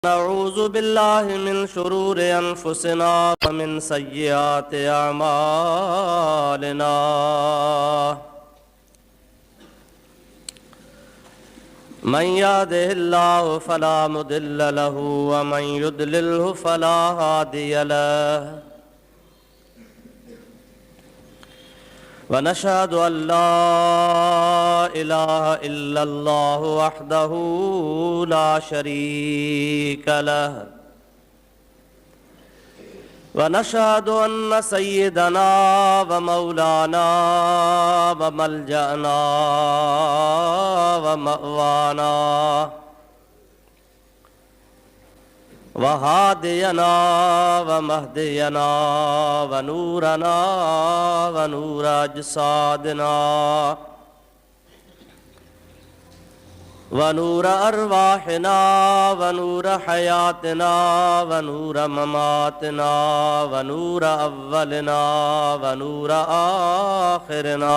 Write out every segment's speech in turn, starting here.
नऊज़ु बिल्लाहि मिन शुरूरि अनफुसिना व मिन सय्यिआति अमालिना। मन यहदिहिल्लाहु फला मुदिल्ल लहु व मन युद्लिल्हु फला हादिय लहु। व नशहदु अल्ला इलाहा इल्लल्लाहु वहदहु ला शरीक लहु व नशहदु अन्न सय्यदना व मौलाना व मलजना व मअवाना व हादियना व महदियना व नूरना व नूर अजसादना व नूर अरवाहिना व नूर हयातना व नूर ममातना व नूर अव्वलना व नूर आखिरना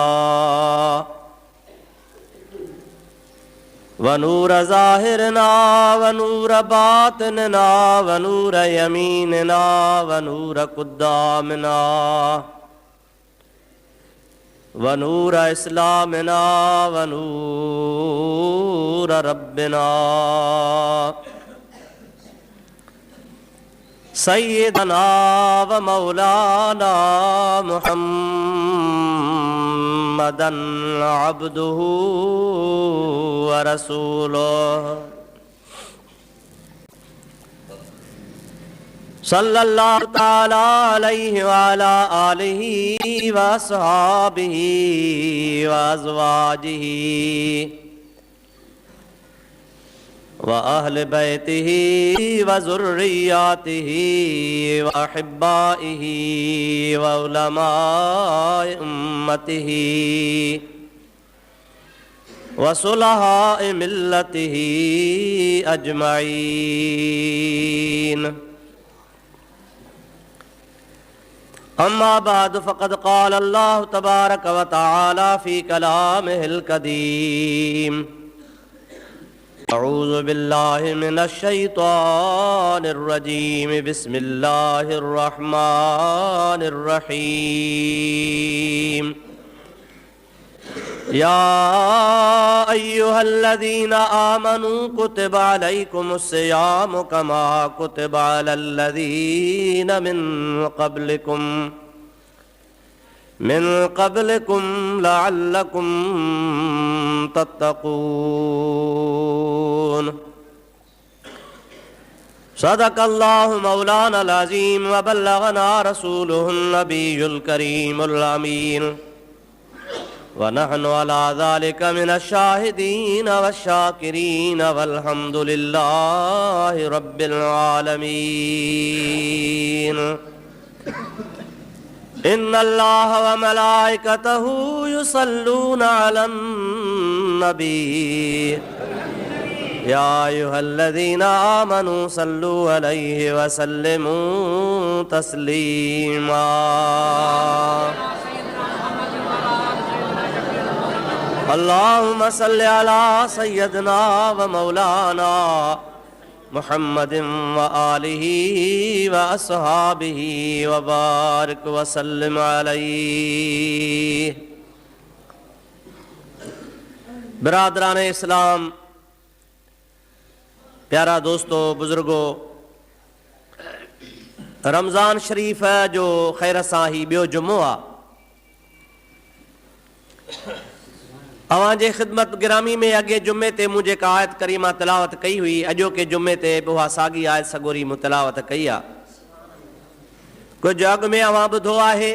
व नूर ज़ाहिरना व नूर बातिनना व नूर यमीनना व नूर कुद्दामना व नूर इस्लामना व नूर रब्बिना सय्यदना व मौलाना मुहम्मदन अब्दुहु व रसूलुहु सल्लल्लाहु तआला अलैहि व अला आलिहि व अस्हाबिहि व अज़वाजिहि व अहले बैतिहि व ज़ुर्रिय्यतिहि व अहिब्बाइहि व उलमाए उम्मतिहि व सुलहाए मिल्लतिहि अजमईन। अम्मा बाद फ़क़द क़ाल अल्लाहु तबारक व तआला फ़ी कलामिहिल कदीम अऊज़ु बिल्लाहि मिनश शैतानिर रजीम बिस्मिल्लाहिर रहमानिर रहीम। या अय्युहल्लज़ीना आमनू कुतिबा अलैकुमुस्सियामु कमा कुतिबा अलल्लज़ीना मिन क़ब्लिकुम लअल्लकुम तत्तक़ून। सदक़ल्लाहु मौलानाल अज़ीम व बल्लगना रसूलुहुन नबियुल करीमुल अमीन व नहनु अला ज़ालिका मिनश शाहिदीन वश्शाकिरीन वल्हम्दुलिल्लाहि रब्बिल आलमीन। इन्नल्लाह व मलाइकतहु युसल्लूना अलन नबी या अय्युहल्लज़ीना आमनू सल्लू अलैहि व सल्लिमू तस्लीमा। अल्लाहुम्मा सल्लि अला सय्यदना व मौलाना मुहम्मदिन व आलिहि व अस्हाबिहि व बारिक व सल्लिम अलैहि। बिरादरान इस्लाम, प्यारा दोस्तों, बुजुर्गों, रमज़ान शरीफ है जो खैर सां ही ॿियो जुमो आहे। अवांजे ख़िदमत गिरामी में अॻे जुमे ते मूं जेका आयत करीमा तिलावत कई हुई, अॼोके जुमे ते उहा साॻी आयत सॻोरी मूं तिलावत कई आहे। कुझु अॻु में अवां ॿुधो आहे,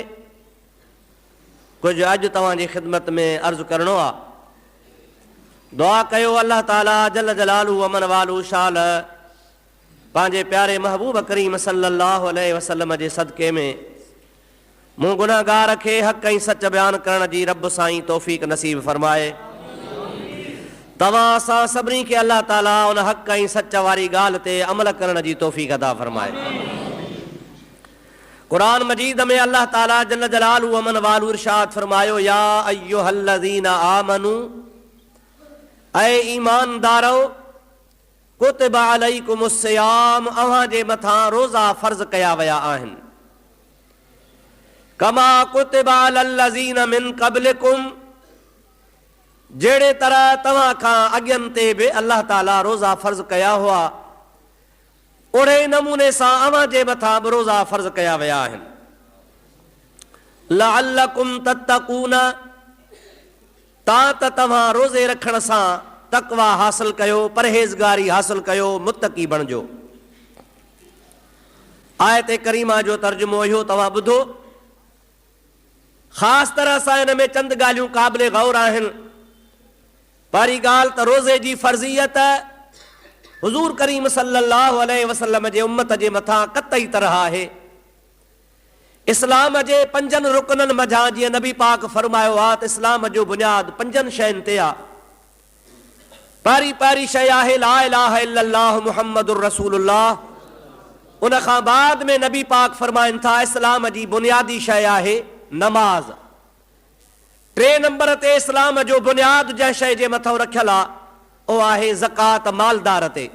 कुझु अॼु तव्हांजी ख़िदमत में अर्ज़ु करिणो आहे। दुआ कयो अल्लाह ताला जल जलालू अमन वालू शाल पंहिंजे प्यारे महबूब करीम सल्लल्लाहु अलैहि वसल्लम जे सदक़े में मूं गुनाहगार खे हक़ ऐं सच बयान करण जी रब साईं तौफ़ीक़ नसीब फरमाए। तव्हां असां सभिनी खे अल्लाह ताला उन हक़ ऐं सच वारी ॻाल्हि ते अमल करण जी तौफ़ीक़ अता फरमाए। कुरान मजीद में अल्लाह ताला जल जलालू अमन वालू इरशाद फरमायो, या अय्युहल्लज़ीना आमनू, ऐ ईमानदारो कुतिब अलैकुमुस सियाम, अव्हां जे मथां रोज़ा फ़र्ज़ कया विया आहिनि। कमा कुतिब अलल लज़ीना मिन क़ब्लिकुम, जहिड़े तरह तव्हां खां अॻियनि ते बि अल्लाह ताला रोज़ा फ़र्ज़ कया हुआ, ओड़े नमूने सां अव्हां जे मथां बि रोज़ा फ़र्ज़ कया विया आहिनि। लअल्लकुम तत्तकून, त तव्हां रोज़े रखण सां तक़वा हासिल कयो, परहेज़गारी हासिल कयो, मुत्तकी बणिजो। आयत करीमा जो तर्जुमो इहो तव्हां ॿुधो। ख़ासि तरह सां हिन में चंद ॻाल्हियूं क़ाबिले गौर आहिनि। पहिरीं ॻाल्हि त रोज़े जी फ़र्ज़ियत हुज़ूर करीम सल्लल्लाहु अलैहि वसल्लम जे उम्मत जे मथां क़तई तरह आहे। इस्लाम जे पंजनि रुकननि मंझां जीअं नबी पाक फरमायो आहे त इस्लाम जो बुनियाद पंजनि शयुनि ते आहे। पहिरीं शइ आहे ला इलाहा इल्लल्लाह मुहम्मदुर रसूलुल्लाह। उन खां बाद में नबी पाक फरमाइनि था इस्लाम जी बुनियादी शइ आहे नमाज। टे नंबर ते इस्लाम जो बुनियाद जंहिं शइ जे मथां रखियल आहे उहो आहे ज़कात मालदार ते।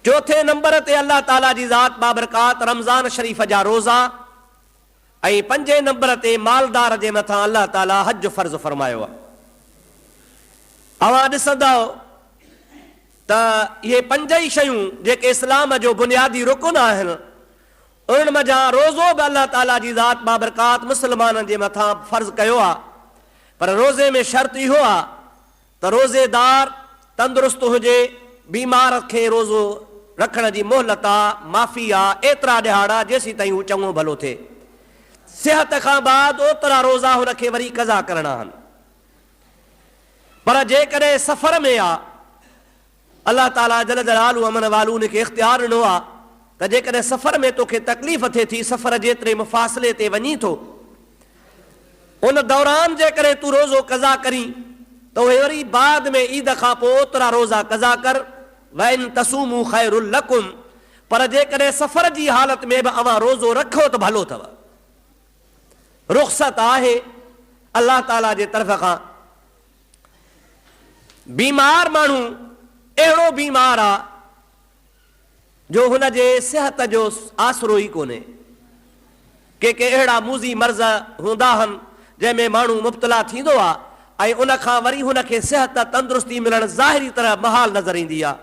चौथे नंबर ते अल्लाह ताला जी ज़ात बाबरकात रमज़ान शरीफ़ जा रोज़ा, ऐं पंजे नंबर ते मालदार जे मथां अल्लाह ताला हज फ़र्ज़ फरमायो आहे। अव्हां ॾिसंदव त इहे पंज ई शयूं जेके इस्लाम जो बुनियादी रुकन आहिनि, उन्हनि मंझां रोज़ो बि अल्लाह ताला जी ज़ात बाबरकात मुस्लमाननि जे मथां फ़र्ज़ कयो आहे। पर रोज़े में शर्त इहो आहे त रोज़ेदार तंदुरुस्त हुजे, बीमार खे रोज़ो रखण जी मोहलत आहे, माफ़ी आहे, एतिरा ॾिहाड़ा जेसीं ताईं हू चङो भलो थिए। सिहत खां बाद ओतिरा रोज़ा हुनखे वरी क़ज़ा करणा आहिनि। पर जेकॾहिं सफ़र में आहे, अल्लाह ताला जल जलालु अमन वालू उनखे इख़्तियार ॾिनो आहे त जेकॾहिं सफ़र में तोखे तकलीफ़ थिए थी, सफ़र जेतिरे मुफ़ासिले ते वञी थो, उन दौरान जेकॾहिं तूं रोज़ो क़ज़ा करी त उहे वरी बाद में ईद खां पोइ ओतिरा रोज़ा क़ज़ा कर। वइन तसूमू ख़ैरुल लकुम, पर जेकॾहिं सफ़र जी हालत में बि अव्हां रोज़ो रखो त भलो अथव। रुख़्सत आहे अल्लाह ताला जे तरफ़ खां। बीमार माण्हू अहिड़ो बीमार आहे जो हुनजे सिहत जो आसरो ई कोन्हे। के अहिड़ा मूज़ी मर्ज़ हूंदा आहिनि जंहिंमें माण्हू मुब्तला थींदो आहे ऐं उन खां वरी हुनखे सिहत तंदुरुस्ती मिलणु ज़ाहिरी तरह महाल नज़र ईंदी आहे।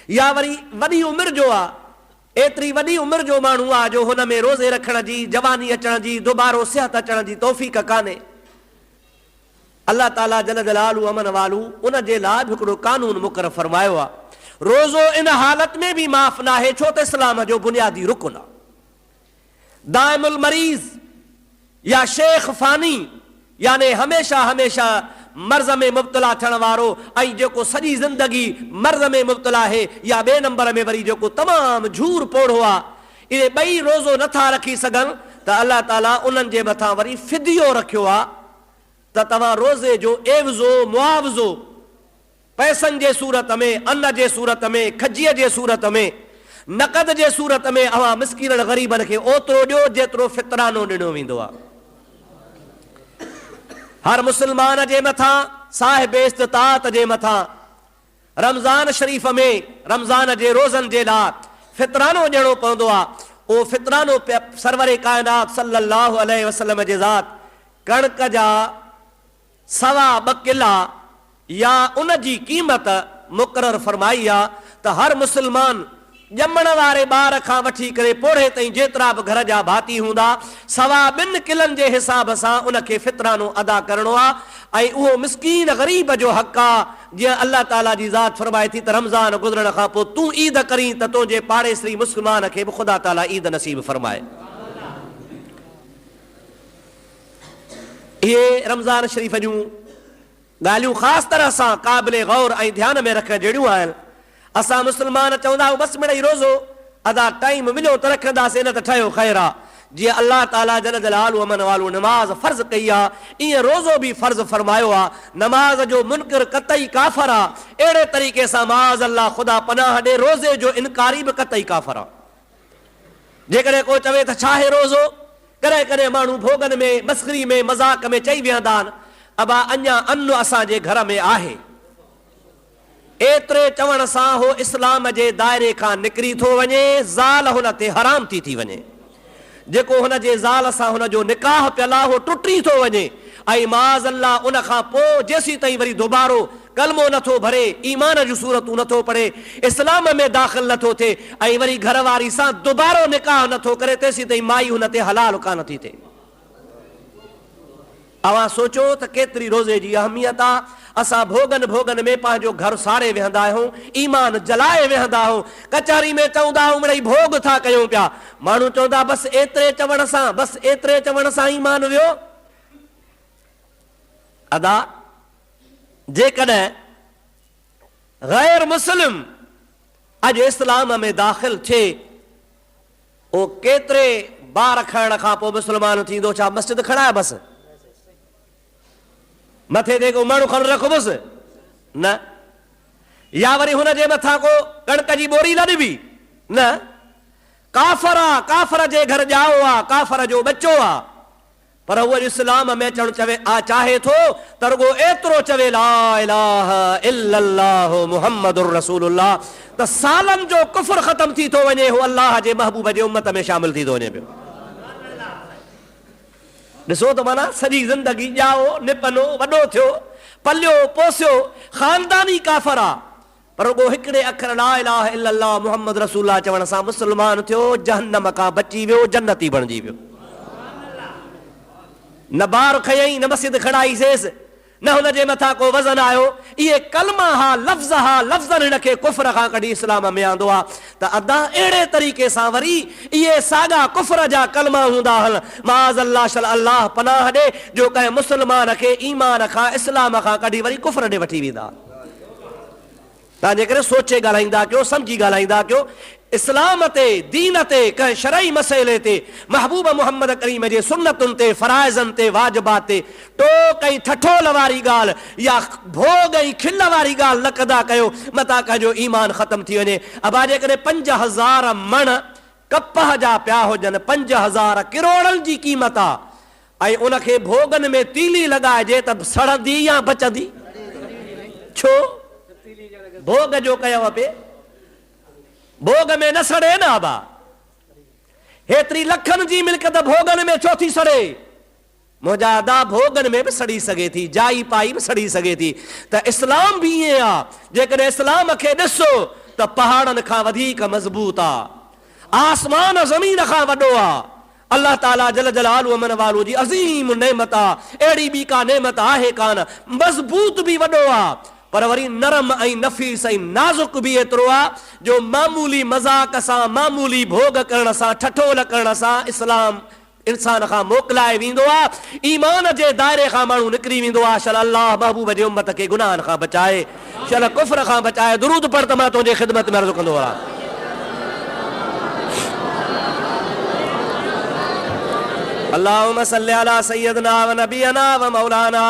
या वरी वॾी उमिरि जो आहे, एतिरी वॾी उमिरि जो माण्हू आहे जो हुन में रोज़े रखण जी, जवानी अचण जी, दुबारो सिहत अचण जी तौफ़ीक़ कान्हे। अल्लाह ताला जल जलालु अमन वालू उन जे लाइ बि हिकिड़ो कानून मुक़ररु फरमायो आहे। रोज़ो इन हालत में बि माफ़ न आहे छो त इस्लाम जो बुनियादी रुकन आहे। दाइमुल मरीज़ या शेख फ़ानी, यानी हमेशा हमेशा मर्ज़ में मुब्तला थियण वारो ऐं जेको सॼी ज़िंदगी मर्ज़ में मुब्तला आहे, या ॿिए नंबर में वरी जेको तमामु झूर पोढ़ो आहे, इहे ॿई रोज़ो नथा रखी सघनि त अल्लाह ताला उन्हनि जे मथां वरी फ़िदियो रखियो आहे त तव्हां रोज़े जो एवज़ो मुआवज़ो पैसनि जे सूरत में, अन्न जे सूरत में, खजीअ जे सूरत में, नक़द जे सूरत में अव्हां मिस्कीननि ग़रीबनि खे ओतिरो ॾियो जेतिरो फितरानो ॾिनो वेंदो आहे। हर मुस्लमान जे मथां, साहिब इस्तिताअत जे मथां रमज़ान शरीफ़ में रमज़ान जे रोज़नि जे लाइ फितरानो ॾियणो पवंदो आहे। उहो फितरानो सरवरे काइनात सल्लल्लाहु अलैहि वसल्लम जे ज़ात कणक जा 2.25 किला या उन जी क़ीमत मुक़ररु फरमाई आहे त हर मुस्लमान ॼमण वारे ॿार खां वठी करे पोढ़े ताईं जेतिरा बि घर जा भाती हूंदा, 2.25 किलनि जे हिसाब सां उनखे फितरानो अदा करणो आहे। ऐं उहो मिस्कीन ग़रीब जो हक़ आहे। जीअं अल्लाह ताला जी ज़ात फरमाए थी त रमज़ान गुज़रण खां पोइ तूं ईद करीं त तुंहिंजे पाड़ेसरी मुस्लमान खे बि ख़ुदा ताला ईद नसीब फरमाए। इहे रमज़ान शरीफ़ जूं ॻाल्हियूं ख़ासि तरह सां क़ाबिले गौर ऐं ध्यान में रखण जहिड़ियूं आहिनि। असां मुस्लमान चवंदा आहियूं बसि मिड़ई रोज़ो अदा टाइम मिलियो त रखंदासीं, न त ठहियो ख़ैर आहे। जीअं अल्लाह ताला जल जलालु अमन वालू नमाज़ फ़र्ज़ कई आहे, ईअं रोज़ो बि फ़र्ज़ फरमायो आहे। नमाज़ जो मुनकिर कतई काफ़र आहे। अहिड़े तरीक़े सां माज़ अल्लाह ख़ुदा पनाह ॾे रोज़े जो इनकारी बि कतई काफ़र आहे। जेकॾहिं को चवे त छा आहे रोज़ो, कॾहिं कॾहिं माण्हू भोगनि में, मस्ख़री में, मज़ाक में चई वेहंदा आहिनि अबा अञा अन्न असांजे घर में आहे। एतिरे चवण सां हो इस्लाम जे दायरे खां निकिरी थो वञे, ज़ाल हुन ते हराम थी वञे। जेको हुन जे ज़ाल सां हुन जो निकाह पियल आहे हो टुटी थो वञे ऐं माज़ अल्लाह उन खां पोइ जेसीं ताईं वरी दोबारो कलमो नथो भरे, ईमान जूं सूरतूं नथो पढ़े, इस्लाम में दाख़िल नथो थिए ऐं वरी घरवारी सां दोबारो निकाह नथो करे, तेसीं ताईं माई हुन ते हलाल कान थी थिए। अवां सोचो त केतिरी रोज़े जी अहमियत आहे। असां भोगन में पंहिंजो घर साड़े वेहंदा आहियूं, ईमान जलाए वेहंदा आहियूं। कचहरी में चवंदा आहियूं मिड़ई भोग था कयूं पिया, माण्हू चवंदा बसि एतिरे चवण सां ईमान वियो। अदा जेकॾहिं गैर मुस्लिम अॼु इस्लाम में दाख़िल थिए, उहो केतिरे ॿार खणण खां पोइ मुस्लमान थींदो? छा मस्जिद खणाए बसि मथे ते को माण्हू खण रखबुसि न, या वरी हुन जे मथां को कणक जी बोरी न ॾिबी न। काफ़र आहे, काफ़र जे घर ॼाओ आहे, काफ़र जो बच्चो आहे, पर उहो इस्लाम में अचणु चाहे थो त रुॻो एतिरो चवे ला इलाहा इल्लल्लाह मुहम्मदुर रसूलुल्लाह, त सालनि जो कुफ्र ख़तम थी थो वञे, हू अल्लाह जे महबूब जे उम्मत में शामिल थी थो वञे पियो। ॾिसो त माना सॼी ज़िंदगी ॼाओ निपनो वॾो थियो पलियो पोसियो ख़ानदानी काफ़र आहे, पर रुॻो हिकिड़े अखर ला इलाहा इल्लल्लाह मुहम्मद रसूलुल्लाह चवण सां मुस्लमान थियो, जहन्नम खां बची वियो, जन्नती बणिजी वियो। न ॿार खयईं, न मस्जिद खणाईसेसि, न हुन जे मथां को वज़न आयो। इहे कलमा हा, लफ़्ज़ हा, लफ़्ज़नि हिनखे कुफ्र खां कढी इस्लाम में आंदो आहे। त अदा अहिड़े तरीक़े सां वरी इहे साॻा कुफ्र जा कलमा हूंदा आहिनि। माज़ अल्लाह शल अल्लाह पनाह ॾे जो कंहिं मुस्लमान खे ईमान खां इस्लाम खां कढी वरी कुफ्र ॾे वठी वेंदा। तव्हां जेकॾहिं सोचे ॻाल्हाईंदा कयो, सम्झी ॻाल्हाईंदा कयो, इस्लाम ते दीन ते कंहिं शरई मसइले ते महबूब मोहम्मद करीम जे सुन्नतुनि ते फराइज़नि ते वाजिबात ते टोक ऐं ठठोल वारी ॻाल्हि या भोग ऐं खिल वारी ॻाल्हि न कंदा कयो, मता कंहिंजो ईमान ख़तम थी वञे। अबा जेकॾहिं 5000 मण कपह जा पिया हुजनि, 5000 किरोड़नि जी क़ीमत आहे ऐं उनखे भोगनि में तीली लॻाइजे त सड़ंदी या बचंदी? छो भोग जो कयव पे, भोग में न सड़े न। अबा हेतिरी लखनि जी मिल्कत भोगनि में छो थी सड़े? मुंहिंजा अदा भोगनि में बि सड़ी सघे थी, जाई पाई बि सड़ी सघे थी। त इस्लाम बि ईअं आहे, जेकॾहिं इस्लाम खे ॾिसो त पहाड़नि खां वधीक मज़बूत आहे, आसमान ज़मीन खां वॾो आहे। अल्लाह ताला जल जलालु मन वालो जी अज़ीम नेमत आहे, अहिड़ी ॿी का नेमत आहे कान। मज़बूत बि वॾो आहे, पर वरी नरम ऐं नफ़ीस ऐं नाज़ुक बि एतिरो आहे जो मामूली मज़ाक सां, मामूली भोग करण सां, ठठोल करण सां इस्लाम इंसान खां मोकिलाए वेंदो आहे। ईमान जे दायरे खां माण्हू निकिरी वेंदो आहे। शल अल्लाह महबूब जे उम्मत खे गुनाहनि खां बचाए, शल कुफ्र खां बचाए। दुरूद पढ़ त मां तुंहिंजे ख़िदमत में अर्ज़ु कंदो आहियां। अल्लाहुम्मा सल्लि अला सय्यदना व नबियना व मौलाना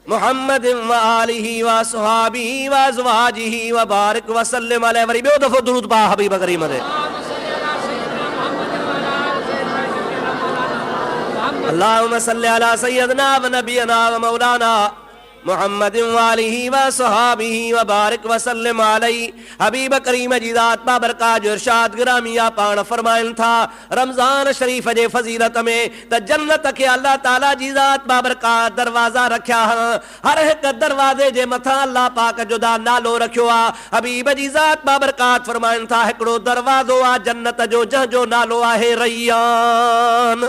मुहम्मद व आलिहि व असहाबिहि व अज़वाजिहि व बारिक व सल्लिम अलैहि। वरी ॿियो दफ़ो दुरूद पा हबीब करीम ते। अल्लाहुम्मा सल्लि अला सय्यदना व नबियना व मौलाना मुहम्मद व आलिहि व असहाबिहि व बारिक व सल्लिम अलैहि। हबीब करीम जी ज़ात बाबरकात जो इरशाद गिरामिया पाण फरमाइनि था रमज़ान शरीफ़ जे फज़ीलत में त जन्नत खे अल्लाह ताला जी ज़ात बाबरकात दरवाज़ा रखिया आहिनि। हर हिकु दरवाज़े जे मथां अल्लाह पाक जुदा नालो रखियो आहे। हबीब जी ज़ात बाबरकात फरमाइनि था हिकिड़ो दरवाज़ो आहे जन्नत जो, जंहिंजो नालो आहे रैयान।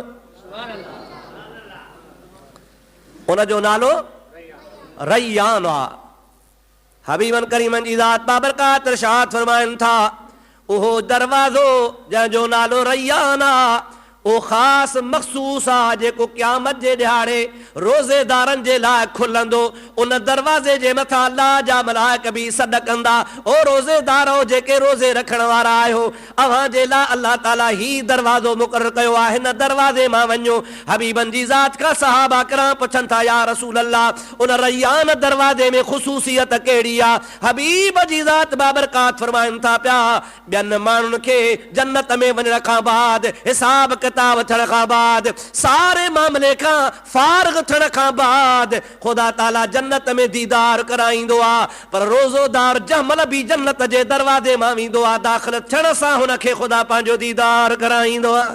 उनजो नालो रैयान आहे। हबीबन करीमन जी ज़ात बाबरकात इरशाद फरमाइनि था उहो दरवाज़ो जंहिंजो नालो रैयान आहे, उहो ख़ासि मख़सूस आहे जेको क़यामत जे ॾिहाड़े रोज़ेदारनि जे लाइ खुलंदो। उन दरवाज़े जे मथां अल्लाह जा मलाइक बि सॾ कंदा, ओ रोज़ेदारो जेके रोज़े रखण वारा आहियो, अव्हां जे लाइ अल्लाह ताला ही दरवाज़ो मुक़ररु कयो आहे, हिन दरवाज़े मां वञो। हबीबन जी ज़ात खां सहाबा किराम पुछनि था या रसूल अल्लाह, उन रैयान दरवाज़े में ख़ुसूसियत कहिड़ी आहे? हबीब जी ज़ात बाबरकात फरमाइनि था पिया ॿियनि माण्हुनि खे जन्नत में वञण खां बाद हिसाब किताब थियण खां बाद, सारे मामले खां फारिग थियण खां बाद ख़ुदा ताला जन्नत में दीदार कराईंदो आहे। पर रोज़ोदार जंहिं भी जन्नत जे दरवाज़े मां वेंदो आहे, दाख़िल थियण सां हुनखे ख़ुदा पंहिंजो दीदार कराईंदो आहे।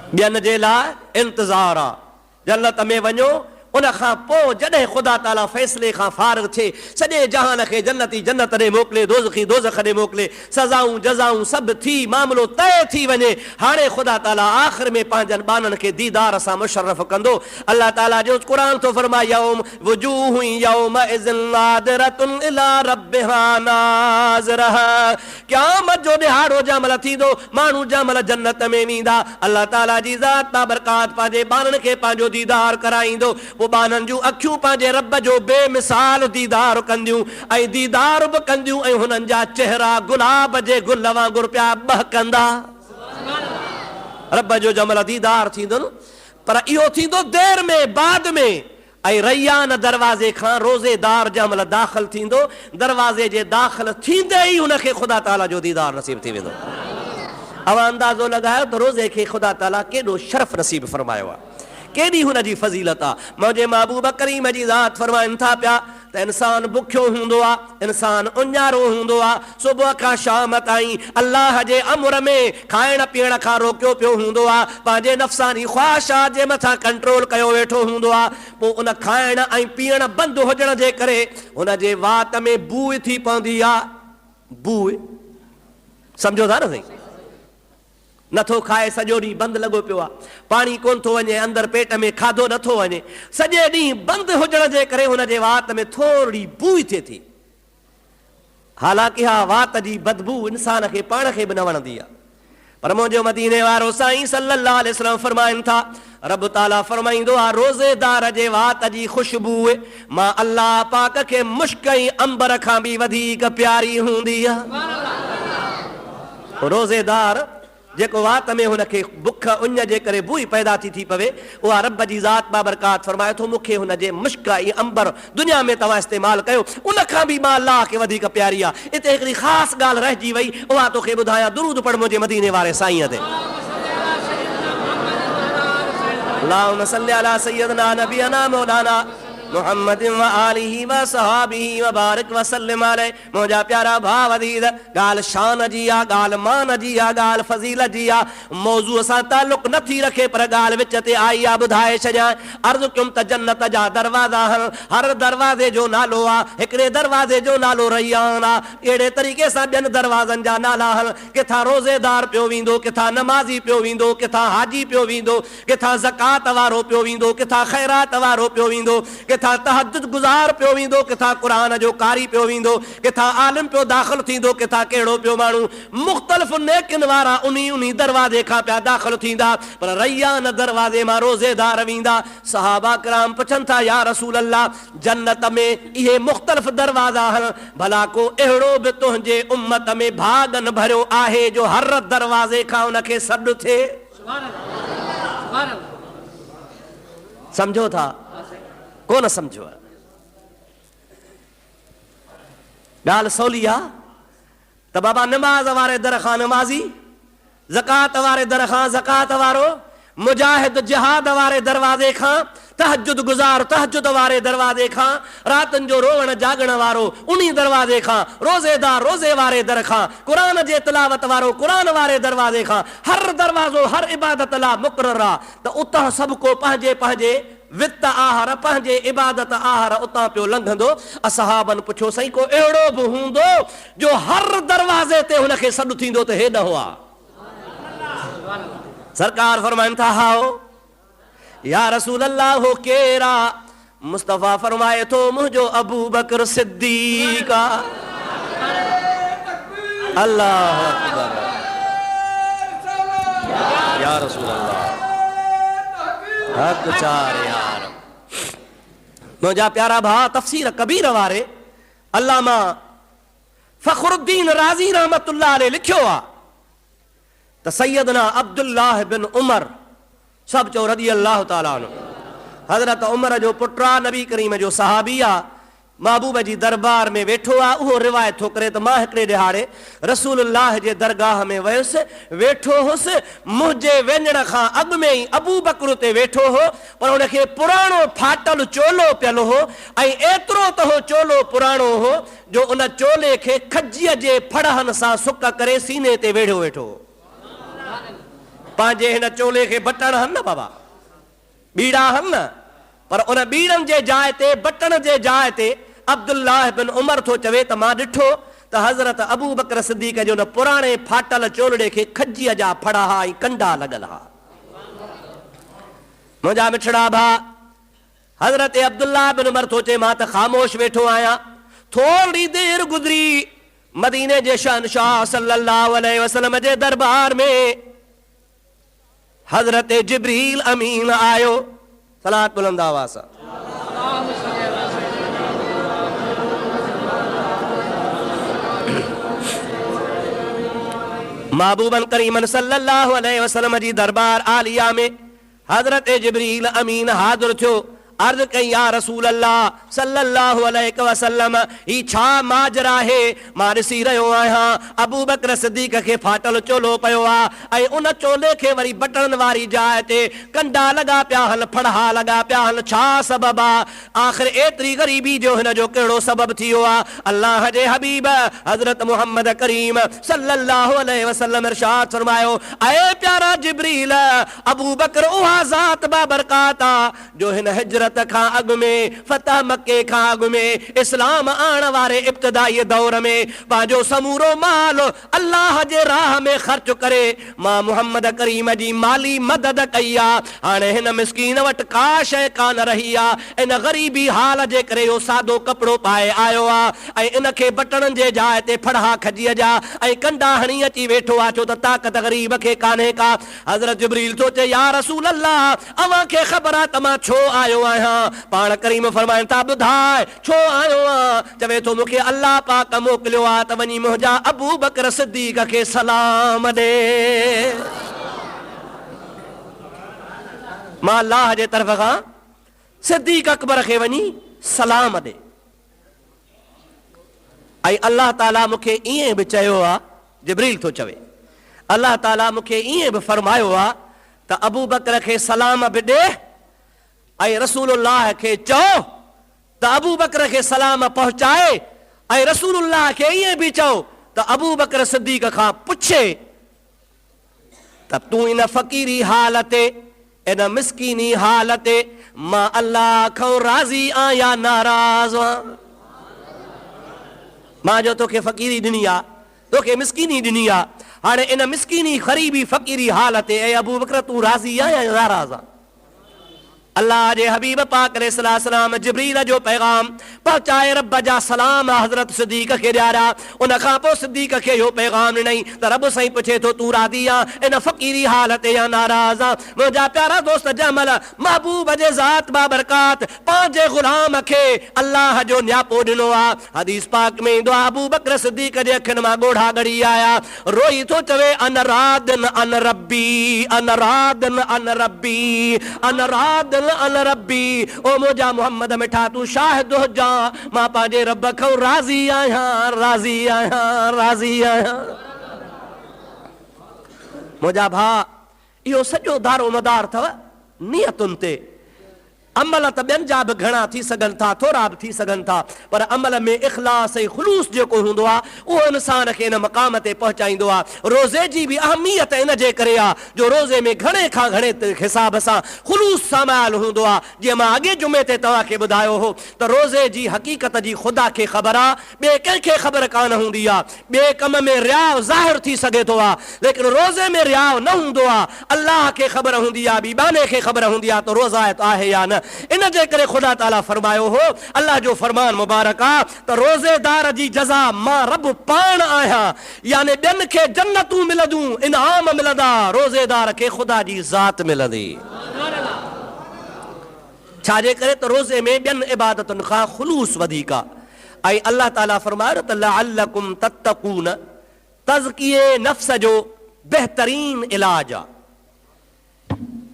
ॿियनि जे लाइ इंतज़ार आहे। जन्नत में वञो, उन खां पोइ जॾहिं ख़ुदा ताला फ़ैसिले खां फारिग थिए, सॼे जहान खे जन्नती जन्नत ॾे मोकिले, दोज़खी दोज़ख ॾे मोकिले, सज़ाऊं जज़ाऊं सभु थी, मामिलो तय थी वञे, हाणे ख़ुदा ताला आख़िर में पंहिंजनि ॿारनि खे दीदार सां मुशर्रफ़ कंदो। अल्लाह ताला जो क़ुरान थो फरमाए, यौम वुजूह यौमइज़िन नाज़िरतुन इला रब्बिहा नाज़िरहा। क़यामत जो ॾिहाड़ो जंहिं महिल थींदो, माण्हू जंहिं महिल जन्नत में वेंदा, अल्लाह ताला जी ज़ात बाबरकात पंहिंजे ॿारनि खे पंहिंजो दीदार कराईंदो। वो बाननि जूं अखियूं पंहिंजे रब जो बेमिसाल दीदार कंदियूं, ऐं दीदार बि कंदियूं, ऐं हुननि जा चेहरा गुलाब जे गुल वांगुरु पिया बहकंदा। रब जो जमल दीदार थींदो न, पर इहो थींदो देर में, बाद में। ऐं रैयान दरवाज़े खां रोज़ेदार जंहिं महिल दाख़िल थींदो, दरवाज़े जे दाख़िल थींदे ई हुनखे ख़ुदा ताला जो दीदार नसीब थी वेंदो। अवां अंदाज़ो लॻायो त रोज़े खे ख़ुदा ताला केॾो शरफ़ नसीब फरमायो आहे, केॾी हुनजी फज़ीलत आहे। मुंहिंजे महबूब करीम जी ज़ात फरमाइनि था पिया त इंसान बुखियो हूंदो आहे, इंसान उञारो हूंदो आहे, सुबुह खां शाम ताईं अल्लाह जे अमर में खाइण पीअण खां रोकियो पियो हूंदो आहे, पंहिंजे नफ़्सानी ख़्वाहिशात जे मथां कंट्रोल कयो वेठो हूंदो आहे। पोइ उन खाइण ऐं पीअण बंदि हुजण जे करे हुन जे वात में बूइ थी पवंदी आहे। बूइ सम्झो था न साईं? नथो खाए, सॼो ॾींहुं बंदि लॻो पियो आहे, पाणी कोन थो वञे, अंदरि पेट में खाधो नथो वञे, सॼे ॾींहुं बंदि हुजण जे करे हुन जे वात में थोरी बूइ थिए थी। हालांकि हा, वात जी बदबू इंसान खे पाण खे बि न वणंदी आहे, पर मुंहिंजो मदीने वारो साईं सल्लल्लाहु अलैहि वसल्लम फरमाइनि था, रब ताला फरमाईंदो आहे, रोज़ेदार जे वात जी ख़ुशबू मां अल्लाह पाक खे मुश्क ऐं अंबर खां बि वधीक प्यारी हूंदी आहे। रोज़ेदार जेको वात में हुनखे बुख उञ जे करे बूइ पैदा थी पवे, उहा रब जी ज़ात बाबरकात फरमाए थो, मूंखे हुनजे मुश्क ऐं अंबर दुनिया में तव्हां इस्तेमालु कयो, उन खां बि मां अल्लाह खे वधीक प्यारी आहे। हिते हिकिड़ी ख़ासि ॻाल्हि रहिजी वई, उहा तोखे ॿुधायां। दुरूद पढ़ मुंहिंजे मदीने वारे साईं ते। अल्लाहुम्मा सल्लि अला सय्यदना नबियना मौलाना मुहम्मद व आलिहि व सहाबिहि व बारिक व सल्लिम अलैहि। मुंहिंजा प्यारा भाउ अज़ीज़, ॻाल्हि शान जी आहे, ॻाल्हि मान जी आहे, ॻाल्हि फज़ीलत जी आहे। मौज़ूअ सां ताल्लुक़ नथी रखे, पर ॻाल्हि विच ते आई आहे, ॿुधाए छॾियां। अर्ज़ु कयुमि त जन्नत जा दरवाज़ा हर दरवाज़े जो नालो आहे, हिकिड़े दरवाज़े जो नालो रैयान आहे। अहिड़े तरीक़े सां ॿियनि दरवाज़नि जा नाला किथां रोज़ेदार पियो वेंदो, किथां नमाज़ी पियो वेंदो, किथां हाजी पियो वेंदो, किथां ज़कात वारो पियो वेंदो, किथां ख़ैरात वारो पियो वेंदो, किथां तहज्जुद गुज़ार पियो वेंदो, किथां क़ुरान जो कारी पियो वेंदो, किथां आलिम पियो दाख़िल थींदो, किथां कहिड़ो पियो माण्हू। मुख़्तलिफ़ नेकिन वारा उन्ही दरवाज़े खां पिया दाख़िल थींदा, पर रैयान दरवाज़े मां रोज़ेदार वेंदा। सहाबा किराम पुछनि था, या रसूल अल्लाह, जन्नत में इहे मुख़्तलिफ़ दरवाज़ा भला को अहिड़ो बि तुंहिंजे उम्मत में भाॻनि भरियो आहे जो हर दरवाज़े खां उनखे सॾु थिए? सम्झो था कोन सम्झो? ॻाल्हि सवली आहे त बाबा नमाज़ वारे दर खां नमाज़ी, ज़कात वारे दर खां ज़कात वारो, मुजाहिद जिहाद वारे दरवाज़े खां, तहज्जुद गुज़ार तहज्जुद वारे दरवाज़े खां, रातनि जो रोवण जागण वारो उन्ही दरवाज़े खां, रोज़ेदार रोज़े वारे दर खां, क़ुरान जे तिलावत वारो क़ुरान वारे दरवाज़े खां। हर दरवाज़ो हर इबादत लाइ मुक़ररु आहे, त उतां सभु को पंहिंजे पंहिंजे वित आहार, पंहिंजे इबादत आहार उतां पियो लंघंदो। असहाबनि पुछियो, साईं को अहिड़ो बि हूंदो जो हर दरवाज़े ते हुनखे सॾु थींदो त हे न हुआ? सरकार फरमाइनि था, हाओ या रसूल अल्लाह, हो केरा? मुस्तफ़ा फरमाए थो, मुंहिंजो अबू बकर सिद्दीक़। अल्लाह अकबर, या रसूल अल्लाह, हक़ चार यार। मुंहिंजा प्यारा भाउ, तफ़सीर कबीर वारे अल्लामा फ़खरुद्दीन राज़ी रहमतुल्लाह अलैह लिखियो आहे त सैयदना अब्दुल्लाह बिन उमर, सभु चओ रज़ी अल्लाह ताला अन्हु, हज़रत उमर जो पुटु आहे, नबी करीम जो सहाबी आहे। महबूब जी दरबार में वेठो आ। उहो रिवायत थो करे त मां हिकिड़े ॾिहाड़े रसूलुल्लाह जे दरगाह में वयुसि, वेठो हुउसि, मुंहिंजे वञण खां अॻु में ई अबू बकर ते वेठो हो, पर उनखे पुराणो फाटल चोलो पियल हो ऐं एतिरो त हो चोलो पुराणो हो जो उन चोले खे खजीअ जे फड़हनि सां सुक करे सीने ते वेढ़ियो वेठो हो। पंहिंजे हिन चोले खे बटण हन न बाबा, बीड़ा हन न, पर उन बीड़नि जे जाइ ते बटण जे जाइ ते अब्दुल्लाह बिन उमर थो चवे त मां ॾिठो त हज़रत अबू बकर सिद्दीक़ जो न पुराणे फाटल चोलड़े खे खजीअ जा फड़ा हा ऐं कंडा लॻल हा। मुंहिंजा मिठड़ा भाउ, हज़रत अब्दुल्लाह बिन उमर थो चए मां त ख़ामोश वेठो आहियां। थोरी देर गुज़री, मदीने जे शहंशाह सल्लल्लाहु अलैहि वसल्लम जे दरबार में हज़रत जिब्रील अमीन आयो। सलात बुलंद आवाज़ सां। महबूबन करीमन सल्लल्लाहु अलैहि वसल्लम जी दरबार आलिया में हज़रत जिब्रील अमीन हाज़िर थियो। अर्ज़ कई या रसूल अल्लाह सल्लल्लाहु अलैहि वसल्लम, ही छा माजरा है? मां ॾिसी रहियो आहियां अबू बकर सिद्दीक़ खे फाटल चोलो पियो आहे ऐं उन चोले खे वरी बटण वारी जाइ ते कंडा लॻा पिया हल, फड़हा लॻा पिया हल। छा सबबु आहे? आख़िर एतिरी ग़रीबी जो हिन जो कहिड़ो सबबु थियो आहे? अल्लाह जे हबीब हज़रत मुहम्मद करीम सल्लल्लाहु अलैहि वसल्लम इरशाद फरमायो, ऐ प्यारा जिब्रील, अबू बकर उहा ज़ात बाबरकात आहे जो हिन हिजरत खां अॻु में, फतह मके खां अॻु में, इस्लाम आण वारे इब्तिदाई दौर में पंहिंजो समूरो माल अल्लाह जे राह में ख़र्च करे मां मुहम्मद करीम जी माली मदद कई आहे। हाणे हिन मिस्कीन वटि का शइ कान रही आहे। इन ग़रीबी हाल जे करे इहो सादो कपिड़ो पाए आयो आहे ऐं इनखे बटणनि जे जाइ ते फड़हा खजीअ जा ऐं कंडा हणी अची वेठो आहे, छो त ताक़त ग़रीब खे कान्हे का। हज़रत जिब्रील थो चए या रसूल अल्लाह, अव्हां खे ख़बर आहे त मां छो आयो आहियां? पाण करीम फरमाइनि था ॿुधाए छो आयो आहे? चवे थो मूंखे अल्लाह पाक मोकिलियो आहे त वञी मुंहिंजा अबू बकर सिद्दीक़ खे सलाम ॾे। मां अल्लाह जे तरफ़ खां सिद्दीक़ अकबर खे वञी सलाम ॾे। ऐं अल्लाह ताला मूंखे ईअं बि चयो आहे, जिब्रील थो चवे, अल्लाह ताला मूंखे ईअं बि फरमायो आहे त अबू बकर खे सलाम बि ॾे ऐं रसूलुल्लाह खे चओ त अबू बकर खे सलाम पहुचाए ऐं रसूलुल्लाह खे ईअं बि चओ त अबू बकर सिद्दीक़ खां पुछे त तूं इन फ़क़ीरी हालत, इन मिस्कीनी हालत मां अल्लाह खां राज़ी आहियां या नाराज़ आहियां? मां जो तोखे फ़क़ीरी ॾिनी आहे, तोखे मिस्कीनी ॾिनी आहे, हाणे इन मिस्कीनी ग़रीबी फ़क़ीरी हालत ऐं अबू बकर तूं राज़ी आहियां या नाराज़ आहे? अल्लाह जे हबीब पाक अलैहिस्सलाम जिब्रील जो पैगाम पहुचाए रब जा सलाम हज़रत सिद्दीक़ खे ॾियारा। उन खां पोइ सिद्दीक़ खे इहो पैगाम ॾिनई त रब साईं पुछे थो तूं राज़ी आहे इन फ़क़ीरी हालत या नाराज़ आहे? मुंहिंजा प्यारा दोस्त जमल, महबूब जे ज़ात बाबरकात पंहिंजे ग़ुलाम खे अल्लाह जो न्यापो ॾिनो आहे। हदीस पाक में ईंदो आहे अबू बकर सिद्दीक़ जे अखियुनि मां ॻोढ़ा ॻड़ी आया, रोई थो चवे अन रादन अन रब्बी, अन रादन अन रब्बी, अन रादन अन रब्बी। ओ मुंहिंजा मुहम्मद मिठा तूं शाहिद हुजा, मां पंहिंजे रब खां राज़ी आहियां, राज़ी आहियां, राज़ी आहियां। मुंहिंजा भाउ, इहो सॼो दारो मदार अथव नियतुनि ते। अमल त ॿियनि जा बि घणा थी सघनि था, थोरा बि थी सघनि था, पर अमल में इख़लास ऐं ख़ुलूस जेको हूंदो आहे उहो इंसान खे इन मक़ाम ते पहुचाईंदो आहे। रोज़े जी बि अहमियत इन जे करे आहे जो रोज़े में घणे खां घणे हिसाब सां ख़ुलूस सामाल हूंदो आहे। जीअं मां अॻे जुमे ते तव्हांखे ॿुधायो हो त रोज़े जी हक़ीक़त जी ख़ुदा खे ख़बर आहे, ॿिए कंहिंखे ख़बर कान हूंदी आहे। ॿिए कम में रियाव ज़ाहिर थी सघे थो आहे, लेकिन रोज़े में रियाव न हूंदो आहे। अल्लाह खे ख़बर हूंदी आहे, बीबाने खे ख़बर हूंदी आहे त रोज़ा आहे या न। इन जे करे ख़ुदा ताला फरमायो हो, अल्लाह जो फरमान मुबारक आहे त रोज़ेदार जी जज़ा मां रब पाण आहियां, यानी ॿियनि खे जन्नतूं मिलंदियूं, इनाम मिलंदा, रोज़ेदार खे ख़ुदा जी ज़ात मिलंदी। छाजे करे त रोज़े में ॿियनि इबादतुनि खां ख़ुलूस वधीक आहे। ऐं अल्लाह ताला फरमायो त लअल्लकुम तत्तकून, तज़किये नफ़्स जो बहितरीन इलाज आहे।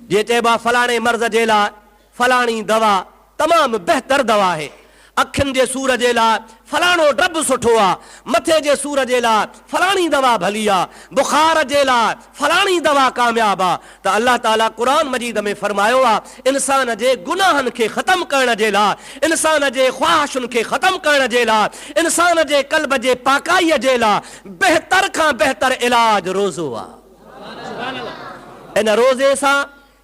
जे चइबो आहे फलाणे मर्ज़ जे लाइ फलाणी दवा तमामु बहितर दवा है, अखियुनि जे सूर जे लाइ फलाणो ड्रब सुठो आहे, मथे जे सूर जे लाइ फलाणी दवा भली आहे, बुखार जे लाइ फलाणी दवा कामयाब आहे। त अल्लाह ताला क़ुरान मजीद में फरमायो आहे इंसान जे गुनाहनि खे ख़तम करण जे लाइ, इंसान जे ख्वाहिशुनि खे ख़तम करण जे लाइ, इंसान जे क़ल्ब जे पाकाईअ जे लाइ बहितर खां बहितर इलाज रोज़ो आहे। इन रोज़े सां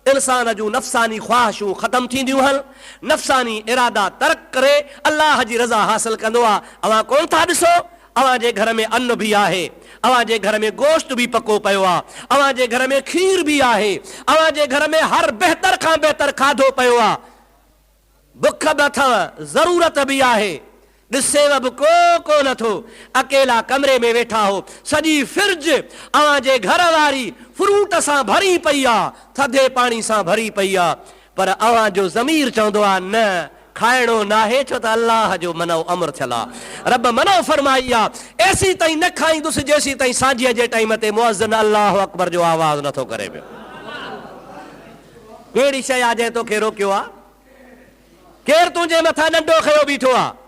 इंसान जूं नफ़सानी ख्वाहिशूं ख़तम थींदियूं आहिनि, नफ़सानी इरादा तर्क करे अल्लाह जी रज़ा हासिल कंदो आहे। अवां कोन था ॾिसो अवां जे घर में अन्न बि आहे, अवां जे घर में गोश्त बि पको पियो आहे, अवां जे घर में खीर बि आहे, अवां जे घर में हर बहितर खां बहितर खाधो पियो आहे, बुख बि अथव, ज़रूरत बि आहे, ॾिसेव बि को नथो, अकेला कमरे में वेठा हो, सॼी फ्रिज अवां जे घर वारी फ्रूट सां भरी पई आहे, थधे पाणी सां भरी पई आहे, पर अवां जो ज़मीर चवंदो आहे न खाइणो नाहे, छो त अल्लाह जो मनो अमर थियल आहे। रब मनो फरमाई आहे एसी ताईं न खाईंदुसि जेसी ताईं सांझीअ जे टाइम ते मुअज़्ज़िन अल्लाहु अकबर जो आवाज़ नथो करे पियो। कहिड़ी शइ आहे जंहिं तोखे रोकियो आहे? केरु तुंहिंजे मथां नंढो खयो बीठो आहे?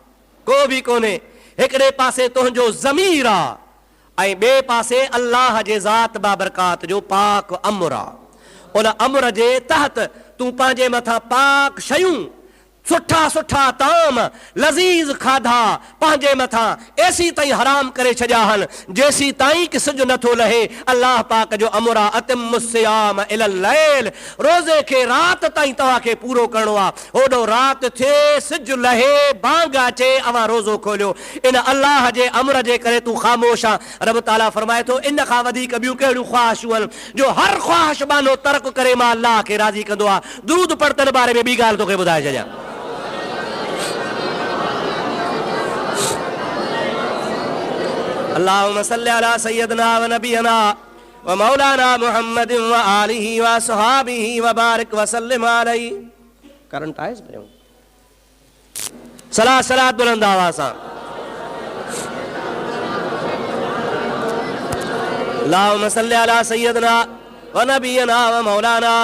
को बि कोन्हे। हिकिड़े पासे तुंहिंजो ज़मीर आहे ऐं ॿिए पासे अल्लाह जे ज़ात बाबरकात जो पाक अमर आहे। उन अमर जे तहत तूं पंहिंजे मथां पाक शयूं, सुठा सुठा ताम, लज़ीज़ खाधा पंहिंजे मथां एसी ताईं हराम करे छॾिया आहिनि जेसी ताईं कि सिज नथो लहे। अल्लाह पाक जो अमर आहे अतिम्मु सियाम इलल लैल, रोज़े खे राति ताईं तव्हांखे पूरो करिणो आहे। होॾो राति थिए, सिज लहे, बांग अचे, अवां रोज़ो खोलियो। इन अल्लाह जे अमर जे करे तूं ख़ामोश आहे। रब ताला फरमाए थो इन खां वधीक ॿियूं कहिड़ियूं ख़्वाहिशूं आहिनि जो हर ख़्वाहिश बानो तर्क करे मां अल्लाह खे राज़ी कंदो आहे। दुरूद पढ़ तन बारे में ॿी ॻाल्हि तोखे ॿुधाए छॾियां। अल्लाहुम्मा सल्लि अला सय्यदना व नबियना व मौलाना मुहम्मद व आलिहि व सहाबिहि व बारिक व सल्लिम अलैहि। करंट आइज पे सलात सलात बुलंद आवाज़ सां। अल्लाहुम्मा सल्लि अला सय्यदना व नबियना व मौलाना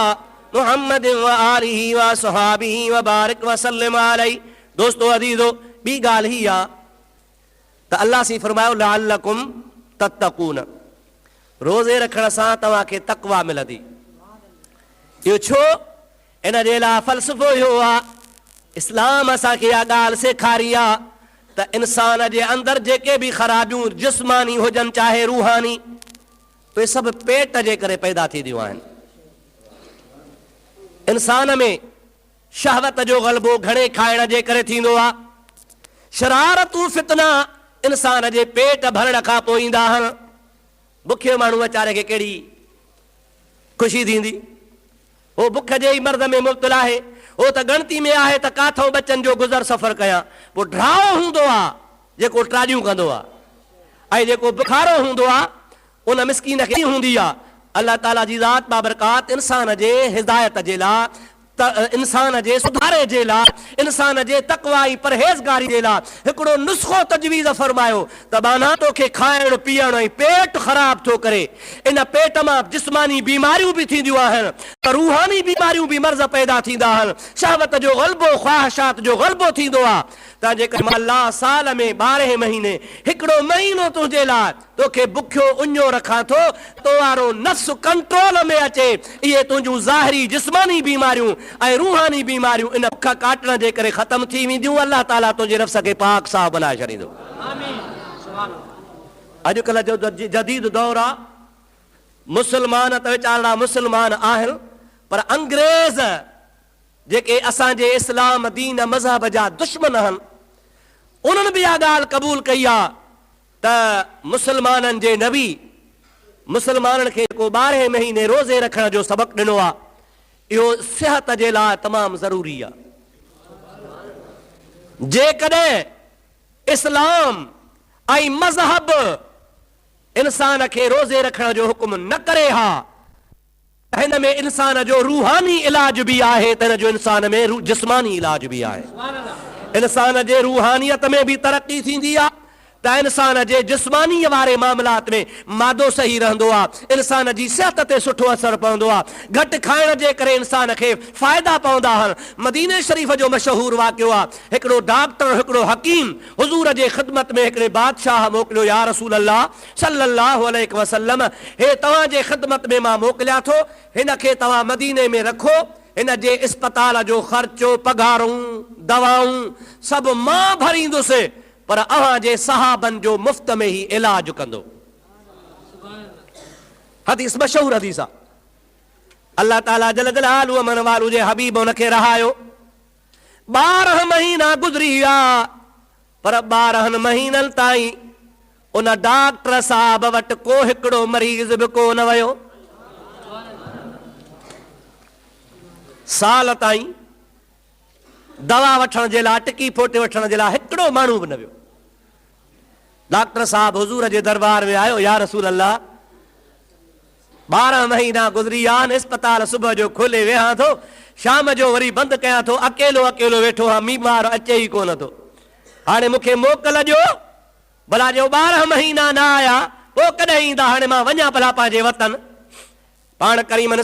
मुहम्मद व आलिहि व सहाबिहि व बारिक व सल्लिम अलैहि। दोस्तों अजीजो ॿी ॻाल्हि ही आहे त अल्लाह सी फरमायो लअल्लकुम तत्तकून, रोज़े रखण सां तव्हांखे तक़वा मिलंदी। इहो छो? इन जे लाइ फ़लसफ़ो इहो आहे, इस्लाम असांखे इहा ॻाल्हि सेखारी आहे त इंसान जे अंदरि जेके बि ख़राबियूं जिस्मानी हुजनि चाहे रूहानी, उहे सभु पेट जे करे पैदा थींदियूं आहिनि। इंसान में शहवत जो ग़लबो घणे खाइण जे करे थींदो आहे। शरारतूं फितना इंसान जे पेट भरण खां पोइ ईंदा आहिनि। बुखे माण्हू वीचारे खे कहिड़ी ख़ुशी थींदी? हो बुख जे ई मर्ज़ में मुब्तला आहे। हो त गणती में आहे त काथो बचनि जो गुज़र सफ़र कयां। पोइ ड्राओ हूंदो आहे जेको ट्राॼियूं कंदो आहे, ऐं जेको बुखारो हूंदो आहे उन मिसकीन खे हूंदी आहे। अल्लाह ताला जी ज़ात बाबरकात इंसान जे हिदायत जे लाइ, इंसान जे सुधारे जे लाइ, इंसान जे तक़वाई परहेज़गारी जे लाइ हिकिड़ो नुस्ख़ो तजवीज़ फरमायो त बाना तोखे खाइण पीअण ऐं पेट ख़राब थो करे। इन पेट मां जिस्मानी बीमारियूं बि थींदियूं आहिनि, त रूहानी बीमारियूं बि मर्ज़ पैदा थींदा आहिनि। शहवत जो ग़लबो, ख़्वाहिशात जो ग़लबो थींदो आहे। त जेकर मां अल्लाह साल में 12 महीने हिकिड़ो महीनो तुंहिंजे लाइ तोखे बुखियो उञो रखां थो, तो वारो नफ़्स कंट्रोल में अचे। इहे तुंहिंजूं ज़ाहिरी जिस्मानी बीमारियूं ऐं रूहानी बीमारियूं इन बुख काटण जे करे ख़तम थी वेंदियूं। अल्लाह ताला तुंहिंजे नफ़्स खे पाक साफ़ बनाए छॾींदो। अॼुकल्ह जो जदीद दौर आहे, मुस्लमान त वीचारा मुस्लमान आहिनि, पर अंग्रेज़ जेके असांजे इस्लाम दीन मज़हब जा दुश्मन आहिनि, उन्हनि बि इहा ॻाल्हि क़बूल कई आहे त मुस्लमाननि जे नबी मुस्लमाननि खे जेको 12 महीने रोज़े रखण जो सबक़ ॾिनो आहे, इहो सिहत जे लाइ तमामु ज़रूरी आहे। जेकॾहिं इस्लाम ऐं मज़हब इंसान खे रोज़े रखण जो हुकुम न करे हा, हिन में इंसान जो रूहानी इलाज बि आहे, त हिन जो इंसान में जिस्मानी इलाज बि आहे। इंसान जे रूहानियत में बि तरक़ी थींदी आहे, त इंसान जे जिस्मानी वारे मामलात में मादो सही रहंदो आहे, इंसान जी सिहत ते सुठो असर पवंदो आहे, घटि खाइण जे करे इंसान खे फ़ाइदा पवंदा आहिनि। मदीने शरीफ़ जो मशहूर वाक़ियो आहे, हिकिड़ो डॉक्टर हिकिड़ो हकीम हुज़ूर जे ख़िदमत में हिकिड़े बादशाह मोकिलियो, या रसूल अल्लाह सल्लल्लाहु अलैहि वसल्लम, हे तव्हां जे ख़िदमत में मां मोकिलियां थो, हिन खे तव्हां मदीने में रखो, हिन जे इस्पताल जो ख़र्चो पघारूं दवाऊं सभु मां भरींदुसि, पर अव्हां जे सहाबन जो मुफ़्त में ही इलाज कंदो। हदीस मशहूर हदीस आहे। अल्लाह ताला जल जलालुहु मन वालू जे हबीब उनखे रहायो। 12 महीना गुज़री विया, पर 12 महीननि ताईं उन डॉक्टर साहब वटि को हिकिड़ो मरीज़ बि कोन वियो। साल ताईं दवा वठण जे लाइ, टिकी फोटे वठण जे लाइ हिकिड़ो माण्हू बि न वियो। डॉक्टर साहब हुज़ूर जे दरबार में आयो, या रसूल अल्लाह 12 महीना गुज़री विया आहिनि, इस्पताल सुबुह जो खोले वेहां थो, शाम जो वरी बंदि कयां थो, अकेलो अकेलो वेठो आहियां, बीमार अचे ई कोन थो, हाणे मूंखे मोकल ॾियो, भला जो 12 महीना न आया पोइ कॾहिं ईंदा, हाणे मां वञा भला पंहिंजे वतन। पाण करीमन